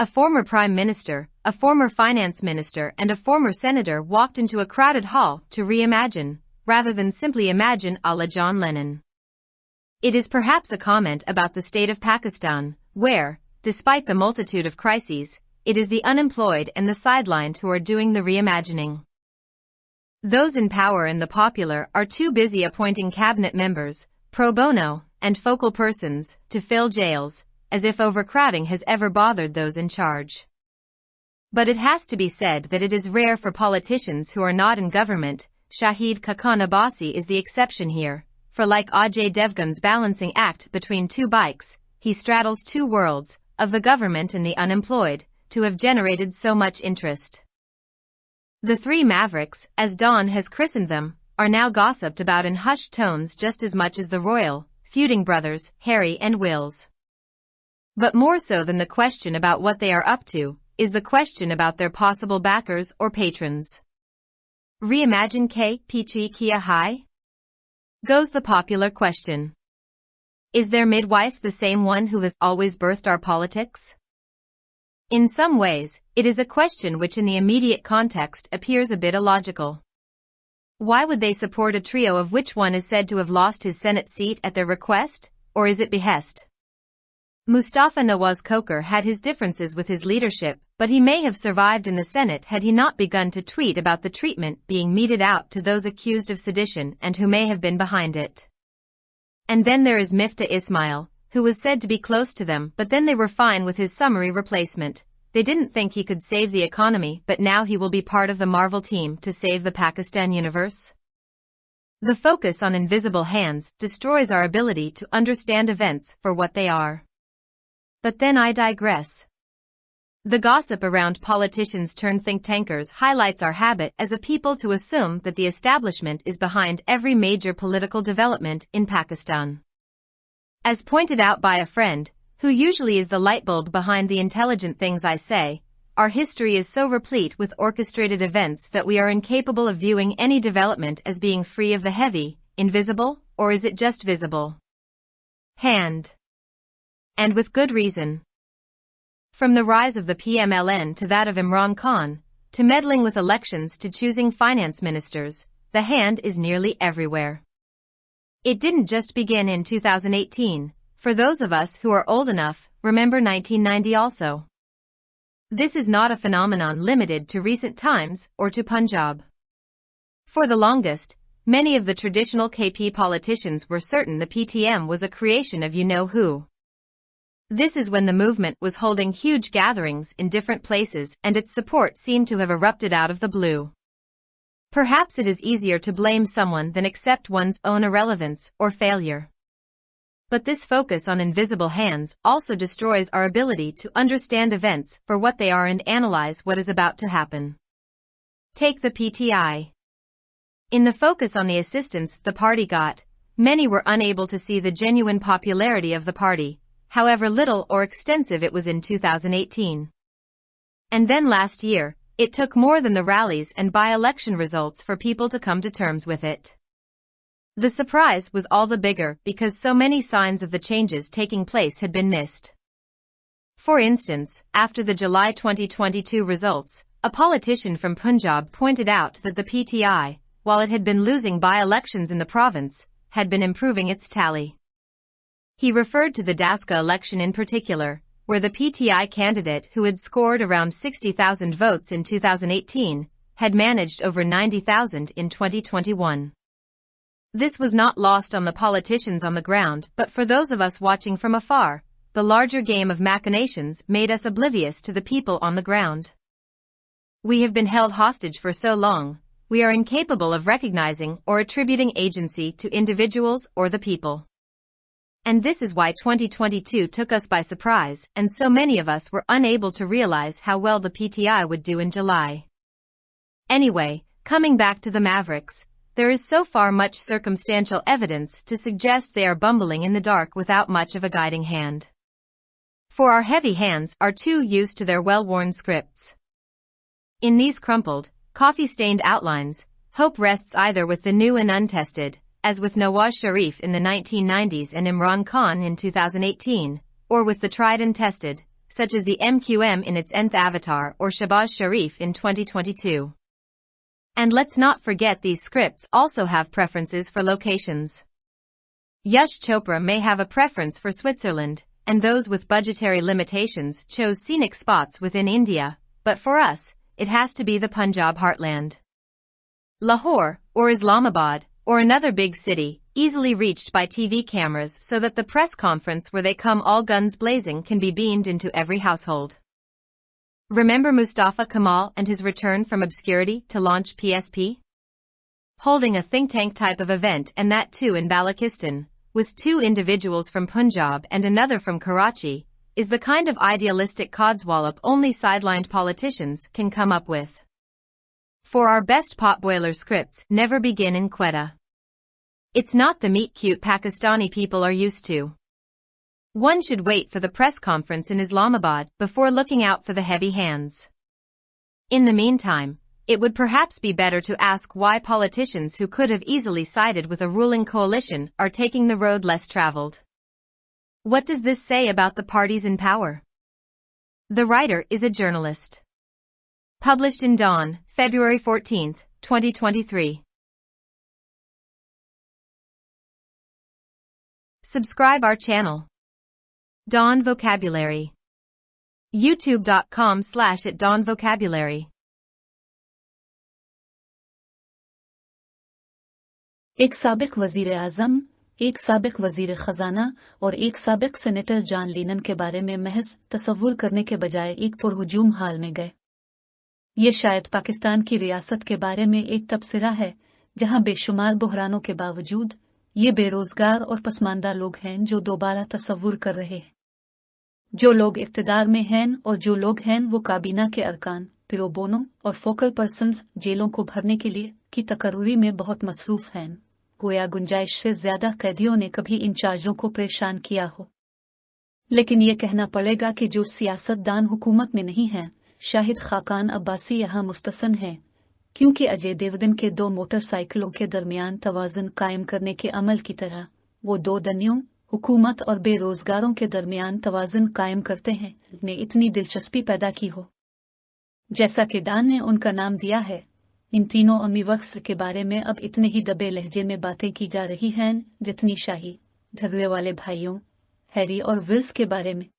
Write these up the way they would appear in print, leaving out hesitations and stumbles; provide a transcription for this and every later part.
A former prime minister, a former finance minister and a former senator walked into a crowded hall to reimagine, rather than simply imagine a la John Lennon. It is perhaps a comment about the state of Pakistan, where, despite the multitude of crises, it is the unemployed and the sidelined who are doing the reimagining. Those in power and the popular are too busy appointing cabinet members, pro bono, and focal persons, to fill jails, as if overcrowding has ever bothered those in charge. But it has to be said that it is rare for politicians who are not in government. Shahid Khakan Abbasi is the exception here, for like Ajay Devgan's balancing act between two bikes, he straddles two worlds, of the government and the unemployed, to have generated so much interest. The three mavericks, as Dawn has christened them, are now gossiped about in hushed tones just as much as the royal, feuding brothers, Harry and Wills. But more so than the question about what they are up to, is the question about their possible backers or patrons. Reimagine ke piche kiya hai? Goes the popular question. Is their midwife the same one who has always birthed our politics? In some ways, it is a question which in the immediate context appears a bit illogical. Why would they support a trio of which one is said to have lost his Senate seat at their request, or is it behest? Mustafa Nawaz Khokhar had his differences with his leadership, but he may have survived in the Senate had he not begun to tweet about the treatment being meted out to those accused of sedition and who may have been behind it. And then there is Miftah Ismail, who was said to be close to them, but then they were fine with his summary replacement. They didn't think he could save the economy, but now he will be part of the Marvel team to save the Pakistan universe. The focus on invisible hands destroys our ability to understand events for what they are. But then I digress. The gossip around politicians turned think tankers highlights our habit as a people to assume that the establishment is behind every major political development in Pakistan. As pointed out by a friend, who usually is the light bulb behind the intelligent things I say, our history is so replete with orchestrated events that we are incapable of viewing any development as being free of the heavy, invisible, or is it just visible hand. And with good reason. From the rise of the PMLN to that of Imran Khan, to meddling with elections to choosing finance ministers, the hand is nearly everywhere. It didn't just begin in 2018, for those of us who are old enough, remember 1990 also. This is not a phenomenon limited to recent times or to Punjab. For the longest, many of the traditional KP politicians were certain the PTM was a creation of you-know-who. This is when the movement was holding huge gatherings in different places and its support seemed to have erupted out of the blue. Perhaps it is easier to blame someone than accept one's own irrelevance or failure. But this focus on invisible hands also destroys our ability to understand events for what they are and analyze what is about to happen. Take the PTI. In the focus on the assistance the party got, many were unable to see the genuine popularity of the party, however little or extensive it was in 2018. And then last year, it took more than the rallies and by-election results for people to come to terms with it. The surprise was all the bigger because so many signs of the changes taking place had been missed. For instance, after the July 2022 results, a politician from Punjab pointed out that the PTI, while it had been losing by-elections in the province, had been improving its tally. He referred to the Daska election in particular, where the PTI candidate who had scored around 60,000 votes in 2018, had managed over 90,000 in 2021. This was not lost on the politicians on the ground, but for those of us watching from afar, the larger game of machinations made us oblivious to the people on the ground. We have been held hostage for so long, we are incapable of recognizing or attributing agency to individuals or the people. And this is why 2022 took us by surprise, and so many of us were unable to realize how well the PTI would do in July. Anyway, coming back to the Mavericks, there is so far much circumstantial evidence to suggest they are bumbling in the dark without much of a guiding hand. For our heavy hands are too used to their well-worn scripts. In these crumpled, coffee-stained outlines, hope rests either with the new and untested, as with Nawaz Sharif in the 1990s and Imran Khan in 2018, or with the tried and tested, such as the MQM in its nth avatar or Shahbaz Sharif in 2022. And let's not forget these scripts also have preferences for locations. Yash Chopra may have a preference for Switzerland, and those with budgetary limitations chose scenic spots within India, but for us, it has to be the Punjab heartland. Lahore, or Islamabad, or another big city, easily reached by TV cameras so that the press conference where they come all guns blazing can be beamed into every household. Remember Mustafa Kemal and his return from obscurity to launch PSP? Holding a think tank type of event, and that too in Balochistan, with 2 individuals from Punjab and another from Karachi, is the kind of idealistic codswallop only sidelined politicians can come up with. For our best potboiler scripts never begin in Quetta. It's not the meet-cute Pakistani people are used to. One should wait for the press conference in Islamabad before looking out for the heavy hands. In the meantime, it would perhaps be better to ask why politicians who could have easily sided with a ruling coalition are taking the road less traveled. What does this say about the parties in power? The writer is a journalist. Published in Dawn, February 14, 2023. Subscribe our channel. Dawn Vocabulary. youtube.com/@dawnvocabulary. एक साबिक वजीर आज़म, एक साबिक वजीर खजाना और एक साबिक सेनेटर जॉन लीनन के बारे में महज तसव्वुर करने के बजाय एक पुरहुजूम हाल में गए। ये शायद पाकिस्तान की रियासत के बारे में एक तबसरा है जहां बेशुमार बहरानों के बावजूद ये बेरोजगार और पसमानदा लोग हैं जो दोबारा तसव्वुर कर रहे हैं। जो लोग इक़्तिदार में हैं और जो लोग हैं वो काबीना के अरकान, प्रोबोनो और फोकल पर्सन्स जेलों को भरने के लिए की तकर्री में बहुत मसरूफ हैं। गोया गुंजाइश से ज्यादा कैदियों ने कभी इन चार्जों को परेशान किया हो। लेकिन ये कहना पड़ेगा कि जो सियासतदान हुकूमत में नहीं हैं, शाहिद खाकान अब्बासी यहाँ मुस्तसन हैं, क्योंकि अजय देवगन के 2 मोटरसाइकिलों के दरमियान तवाज़ुन कायम करने के अमल की तरह वो 2 दनियों, हुकूमत और बेरोजगारों के दरमियान तवाज़ुन कायम करते हैं, ने इतनी दिलचस्पी पैदा की हो। जैसा कि डान ने उनका नाम दिया है, इन तीनों अमीवक्स के बारे में अब इतने ही दबे लहजे में बातें की जा रही हैं जितनी शाही झगड़े वाले भाइयों हैरी और विल्स के बारे में।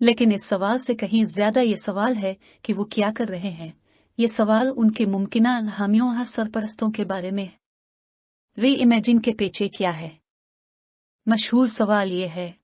लेकिन इस सवाल से कहीं ज्यादा ये सवाल है कि वो क्या कर रहे हैं। ये सवाल उनके मुमकिना हामियों या सरपरस्तों के बारे में है। री इमेजिन के पीछे क्या है? मशहूर सवाल ये है,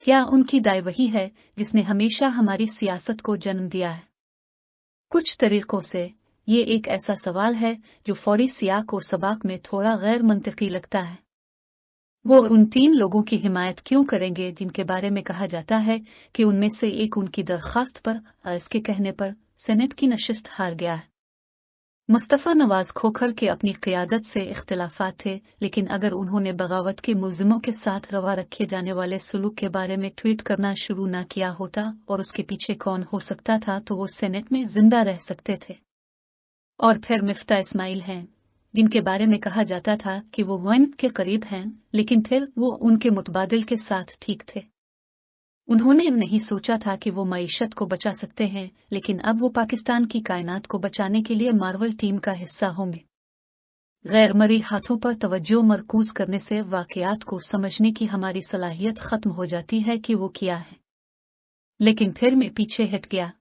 क्या उनकी दाई वही है जिसने हमेशा हमारी सियासत को जन्म दिया है? कुछ तरीकों से ये एक ऐसा सवाल है जो फौरी सियाक और सबाक में थोड़ा गैर मंतकी लगता है। वो उन 3 लोगों की हिमायत क्यों करेंगे जिनके बारे में कहा जाता है कि उनमें से एक उनकी दरख्वास्त पर इसके कहने पर सेनेट की नशिस्त हार गया है। मुस्तफ़ा नवाज खोखर के अपनी क़यादत से इख्तिलाफात थे, लेकिन अगर उन्होंने बगावत के मुलजिमों के साथ रवा रखे जाने वाले सलूक के बारे में ट्वीट करना शुरू न किया होता और उसके पीछे कौन हो सकता था, तो वो सेनेट में जिंदा रह सकते थे। और फिर मिफ्ता इस्माइल हैं, जिनके बारे में कहा जाता था कि वो वन के करीब हैं, लेकिन फिर वो उनके मुतबादिल के साथ ठीक थे। उन्होंने नहीं सोचा था कि वो मईशत को बचा सकते हैं, लेकिन अब वो पाकिस्तान की कायनात को बचाने के लिए मार्वल टीम का हिस्सा होंगे। गैर मरी हाथों पर तवज्जो मरकूज करने से वाक़यात को समझने की हमारी सलाहियत खत्म हो जाती है कि वो क्या है। लेकिन फिर मैं पीछे हट गया।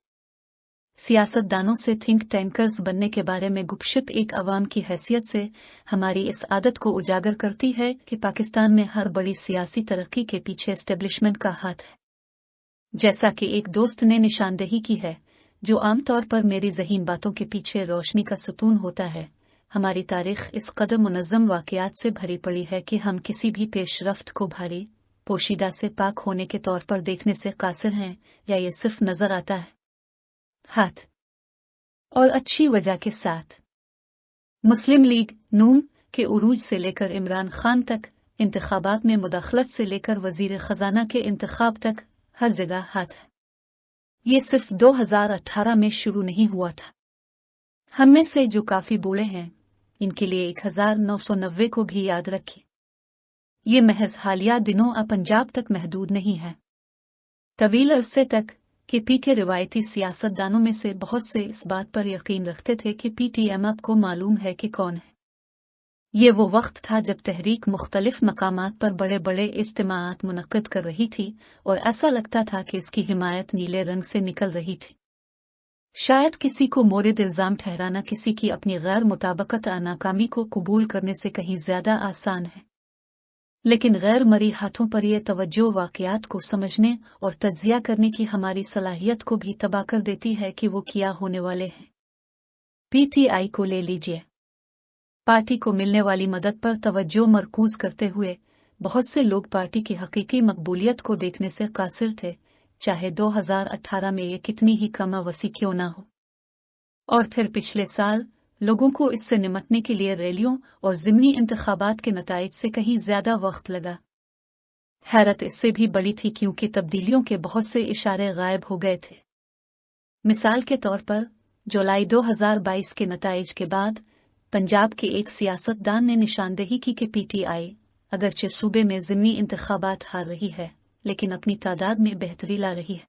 सियासतदानों से थिंक टैंकर्स बनने के बारे में गुपशप एक अवाम की हैसियत से हमारी इस आदत को उजागर करती है कि पाकिस्तान में हर बड़ी सियासी तरक्की के पीछे एस्टेब्लिशमेंट का हाथ है। जैसा कि एक दोस्त ने निशानदेही की है, जो आमतौर पर मेरी ज़हीन बातों के पीछे रोशनी का सुतून होता है, हमारी तारीख इस कदर मुनज़्ज़म वाक़यात से भरी पड़ी है कि हम किसी भी पेशरफ्त को भारी पोशीदा से पाक होने के तौर पर देखने से कासिर हैं, या ये सिर्फ नजर आता है हाथ। और अच्छी वजह के साथ। मुस्लिम लीग नून के उरूज से लेकर इमरान खान तक, इंतखाबात में मुदाखलत से लेकर वजीर खजाना के इंतखाब तक, हर जगह हाथ है। ये सिर्फ 2018 में शुरू नहीं हुआ था। हम में से जो काफी बूढ़े हैं, इनके लिए 1990 को भी याद रखिए। ये महज हालिया दिनों पंजाब तक महदूद नहीं है। तवील अरसे तक के पी के रिवायती सियासतदानों में से बहुत से इस बात पर यकीन रखते थे कि PTM आपको मालूम है कि कौन है। ये वो वक्त था जब तहरीक मुख्तलिफ मकामात पर बड़े बड़े इज्तिमाआत मुनक्किद कर रही थी और ऐसा लगता था कि इसकी हिमायत नीले रंग से निकल रही थी। शायद किसी को मोरिद इल्जाम ठहराना किसी की अपनी गैर मुताबकत नाकामी को कबूल करने से कहीं ज्यादा आसान है, लेकिन गैर मरी हाथों पर यह तवज्जो वाक़यात को समझने और तज्जिया करने की हमारी सलाहियत को भी तबाह कर देती है कि वो क्या होने वाले हैं। PTI को ले लीजिए। पार्टी को मिलने वाली मदद पर तवज्जो मरकूज करते हुए बहुत से लोग पार्टी की हकीकी मकबूलियत को देखने से कासिर थे, चाहे 2018 में ये कितनी ही कम वसी क्यों ना हो। और फिर पिछले साल लोगों को इससे निमटने के लिए रैलियों और ज़िमनी इंतखाबात के नताइज से कहीं ज्यादा वक्त लगा। हैरत इससे भी बड़ी थी क्योंकि तब्दीलियों के बहुत से इशारे गायब हो गए थे। मिसाल के तौर पर जुलाई 2022 के नताइज के बाद पंजाब के एक सियासतदान ने निशानदेही की कि PTI अगरचे सूबे में ज़िमनी इंतखाबात हार रही है, लेकिन अपनी तादाद में बेहतरी ला रही है।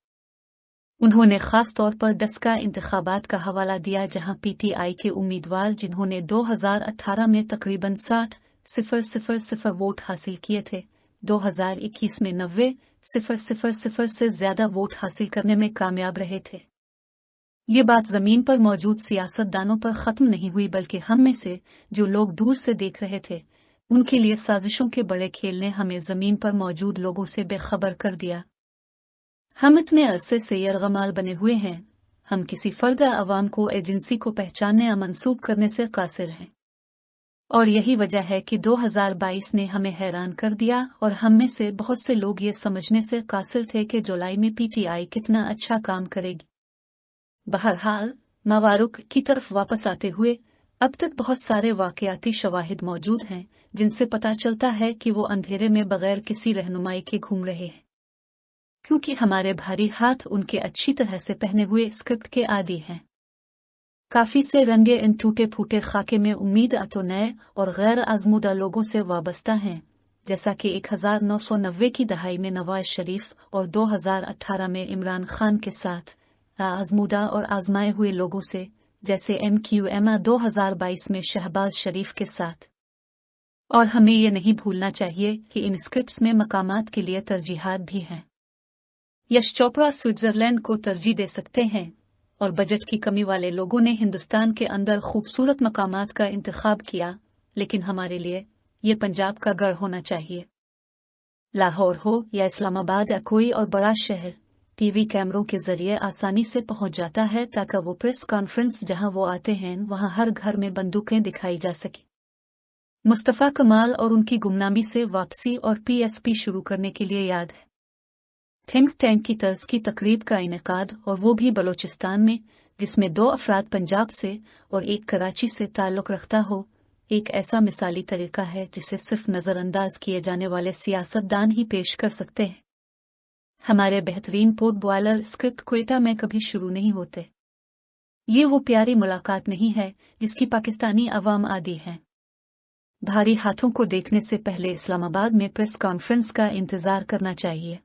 उन्होंने खास तौर पर डस्का इंतखाबात का हवाला दिया, जहां PTI के उम्मीदवार जिन्होंने 2018 में तकरीबन 60,000 वोट हासिल किए थे, 2021 में 90,000 से ज्यादा वोट हासिल करने में कामयाब रहे थे। ये बात जमीन पर मौजूद सियासतदानों पर खत्म नहीं हुई, बल्कि हम में से जो लोग दूर से देख रहे थे उनके लिए साजिशों के बड़े खेल ने हमें जमीन पर मौजूद लोगों से बेखबर कर दिया। हम इतने अरसे से यरगमाल बने हुए हैं, हम किसी फर्द अवाम को एजेंसी को पहचानने या मंसूब करने से कासिर हैं। और यही वजह है कि 2022 ने हमें हैरान कर दिया और हम में से बहुत से लोग ये समझने से कासिर थे कि जुलाई में PTI कितना अच्छा काम करेगी। बहरहाल मवारुक की तरफ वापस आते हुए अब तक बहुत सारे वाकयाती शवाहिद मौजूद हैं जिनसे पता चलता है कि वो अंधेरे में बगैर किसी रहनुमाई के घूम रहे हैं, क्योंकि हमारे भारी हाथ उनके अच्छी तरह से पहने हुए स्क्रिप्ट के आदी हैं। काफी से रंगे इन टूटे फूटे खाके में उम्मीद तो नए और गैर आजमूदा लोगों से वाबस्ता हैं, जैसा कि 1990 की दहाई में नवाज शरीफ और 2018 में इमरान खान के साथ, आजमूदा और आजमाए हुए लोगों से जैसे MQM 2022 में शहबाज शरीफ के साथ। और हमें ये नहीं भूलना चाहिए कि इन स्क्रिप्ट्स में मकामात के लिए तरजीहात भी हैं। यश चोपड़ा स्विट्जरलैंड को तरजीह दे सकते हैं और बजट की कमी वाले लोगों ने हिंदुस्तान के अंदर खूबसूरत मकामात का इंतखाब किया, लेकिन हमारे लिए ये पंजाब का गढ़ होना चाहिए। लाहौर हो या इस्लामाबाद या कोई और बड़ा शहर, TV कैमरों के जरिए आसानी से पहुंच जाता है ताकि वो प्रेस कॉन्फ्रेंस जहां वो आते हैं वहां हर घर में बंदूकें दिखाई जा सके। मुस्तफ़ा कमाल और उनकी गुमनामी से वापसी और PSP शुरू करने के लिए याद है थिंक टैंक की तर्ज की तकरीब का इनेकाद, और वो भी बलोचिस्तान में, जिसमें 2 अफराद पंजाब से और एक कराची से ताल्लुक़ रखता हो, एक ऐसा मिसाली तरीका है जिसे सिर्फ नज़रअंदाज किए जाने वाले सियासतदान ही पेश कर सकते हैं। हमारे बेहतरीन पोर्ट बॉयलर स्क्रिप्ट क्वेटा में कभी शुरू नहीं होते। ये वो प्यारी मुलाकात नहीं है जिसकी पाकिस्तानी अवाम आदी हैं। भारी हाथों को देखने से पहले इस्लामाबाद में प्रेस कॉन्फ्रेंस का इंतजार करना चाहिए।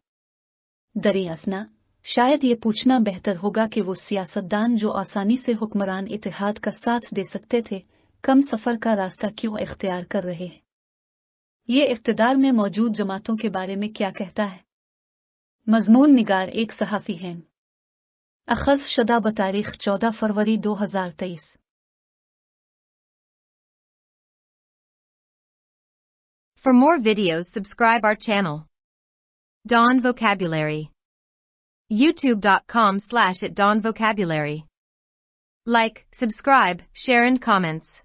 दरियासना शायद ये पूछना बेहतर होगा कि वो सियासतदान जो आसानी से हुक्मरान इत्तेहाद का साथ दे सकते थे, कम सफर का रास्ता क्यों इख्तियार कर रहे हैं? ये इख्तिदार में मौजूद जमातों के बारे में क्या कहता है? मजमून निगार एक सहाफ़ी हैं। अखज़ शुदा बतारीख 14 फरवरी 2023। For more videos, subscribe our channel. Dawn Vocabulary. YouTube.com/@dawnvocabulary. Like, subscribe, share and comments.